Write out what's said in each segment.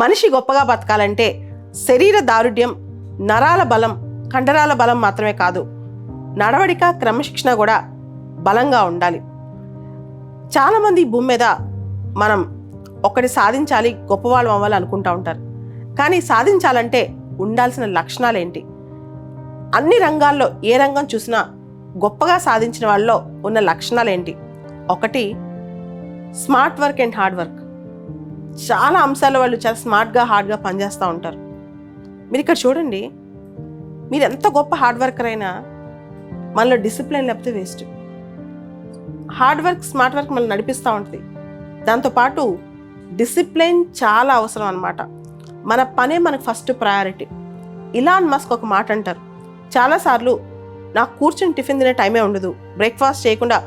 మనిషి గొప్పగా బతకాలంటే శరీర దారుఢ్యం, నరాల బలం, కండరాల బలం మాత్రమే కాదు, నడవడిక, క్రమశిక్షణ కూడా బలంగా ఉండాలి. చాలామంది ఈ భూమి మీద మనం ఒకటి సాధించాలి, గొప్పవాళ్ళం అవ్వాలి అనుకుంటూ ఉంటారు. కానీ సాధించాలంటే ఉండాల్సిన లక్షణాలు ఏంటి? అన్ని రంగాల్లో ఏ రంగం చూసినా గొప్పగా సాధించిన వాళ్ళలో ఉన్న లక్షణాలు ఏంటి? ఒకటి, smart work and hard work. చాలా అంశాల్లో వాళ్ళు చాలా స్మార్ట్గా, హార్డ్గా పనిచేస్తూ ఉంటారు. మీరు ఇక్కడ చూడండి, మీరు ఎంత గొప్ప హార్డ్ వర్కర్ అయినా మనలో డిసిప్లిన్ లేకపోతే waste. Hard work, smart work మనల్ని నడిపిస్తూ ఉంటుంది. దాంతోపాటు డిసిప్లిన్ చాలా అవసరం అన్నమాట. మన పనే మనకు ఫస్ట్ ప్రయారిటీ. ఇలాన్ మస్క్ ఒక మాట అంటారు, చాలాసార్లు నాకు కూర్చుని టిఫిన్ తినే టైమే ఉండదు, బ్రేక్ఫాస్ట్ చేయకుండా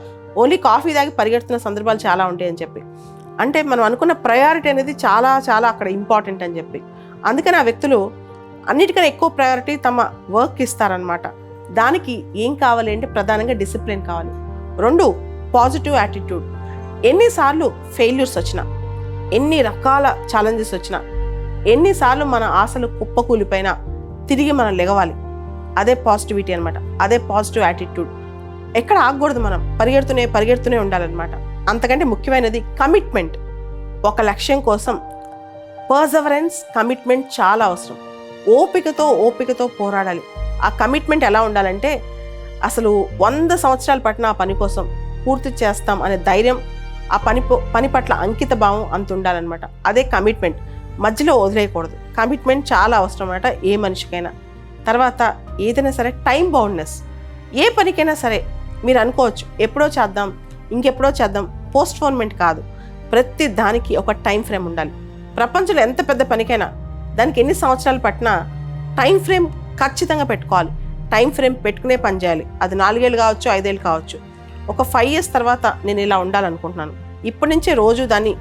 ఓన్లీ కాఫీ తాగి పరిగెడుతున్న సందర్భాలు చాలా ఉంటాయి అని చెప్పి. అంటే మనం అనుకున్న ప్రయారిటీ అనేది చాలా చాలా అక్కడ ఇంపార్టెంట్ అని చెప్పి. అందుకని ఆ వ్యక్తులు అన్నిటికన్నా ఎక్కువ ప్రయారిటీ తమ వర్క్ ఇస్తారనమాట. దానికి ఏం కావాలి అంటే ప్రధానంగా డిసిప్లిన్ కావాలి. 2, పాజిటివ్ యాటిట్యూడ్. ఎన్నిసార్లు ఫెయిల్యూర్స్ వచ్చినా, ఎన్ని రకాల ఛాలెంజెస్ వచ్చినా, ఎన్నిసార్లు మన ఆశలు కుప్పకూలిపోయినా తిరిగి మనం లెగవాలి. అదే పాజిటివిటీ అనమాట, అదే పాజిటివ్ యాటిట్యూడ్. ఎక్కడ ఆగకూడదు, మనం పరిగెడుతూనే ఉండాలన్నమాట. అంతకంటే ముఖ్యమైనది కమిట్మెంట్. ఒక లక్ష్యం కోసం పర్సెవరెన్స్, కమిట్మెంట్ చాలా అవసరం. ఓపికతో పోరాడాలి. ఆ కమిట్మెంట్ ఎలా ఉండాలంటే అసలు 100 సంవత్సరాలు పట్టిన ఆ పని కోసం పూర్తి చేస్తాం అనే ధైర్యం, ఆ పని పట్ల అంకిత భావం అంత ఉండాలన్నమాట. అదే కమిట్మెంట్. మధ్యలో వదిలేయకూడదు. కమిట్మెంట్ చాలా అవసరం అన్నమాట ఏ మనిషికైనా. తర్వాత ఏదైనా సరే టైం బౌండ్నెస్. ఏ పనికైనా సరే మీరు అనుకోవచ్చు ఎప్పుడో చేద్దాం, ఇంకెప్పుడో చేద్దాం, పోస్ట్పోన్మెంట్ కాదు. ప్రతి దానికి ఒక టైం ఫ్రేమ్ ఉండాలి. ప్రపంచంలో ఎంత పెద్ద పనికైనా దానికి ఎన్ని సంవత్సరాలు పట్టినా టైం ఫ్రేమ్ ఖచ్చితంగా పెట్టుకోవాలి. టైం ఫ్రేమ్ పెట్టుకునే పని చేయాలి. అది 4 ఏళ్ళు కావచ్చు, 5 ఏళ్ళు కావచ్చు. ఒక 5 years తర్వాత నేను ఇలా ఉండాలనుకుంటున్నాను, ఇప్పటి నుంచే రోజు దాన్ని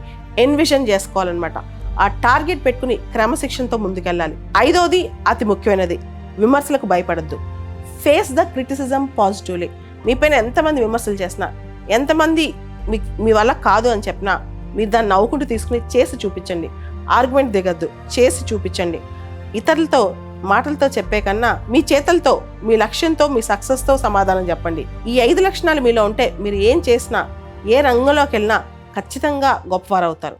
ఎన్విజన్ చేసుకోవాలన్నమాట. ఆ టార్గెట్ పెట్టుకుని క్రమశిక్షణతో ముందుకెళ్ళాలి. 5వది అతి ముఖ్యమైనది, విమర్శలకు భయపడద్దు. Face the criticism positively. మీపైన ఎంతమంది విమర్శలు చేసినా, ఎంతమంది మీ వల్ల కాదు అని చెప్పినా మీరు దాన్ని నవ్వుకుంటూ తీసుకుని చేసి చూపించండి. ఆర్గ్యుమెంట్ దిగద్దు, చేసి చూపించండి. ఇతరులతో మాటలతో చెప్పే కన్నా మీ చేతలతో, మీ లక్ష్యంతో, మీ సక్సెస్తో సమాధానం చెప్పండి. ఈ 5 లక్షణాలు మీలో ఉంటే మీరు ఏం చేసినా, ఏ రంగంలోకి వెళ్ళినా ఖచ్చితంగా గొప్పవారు అవుతారు.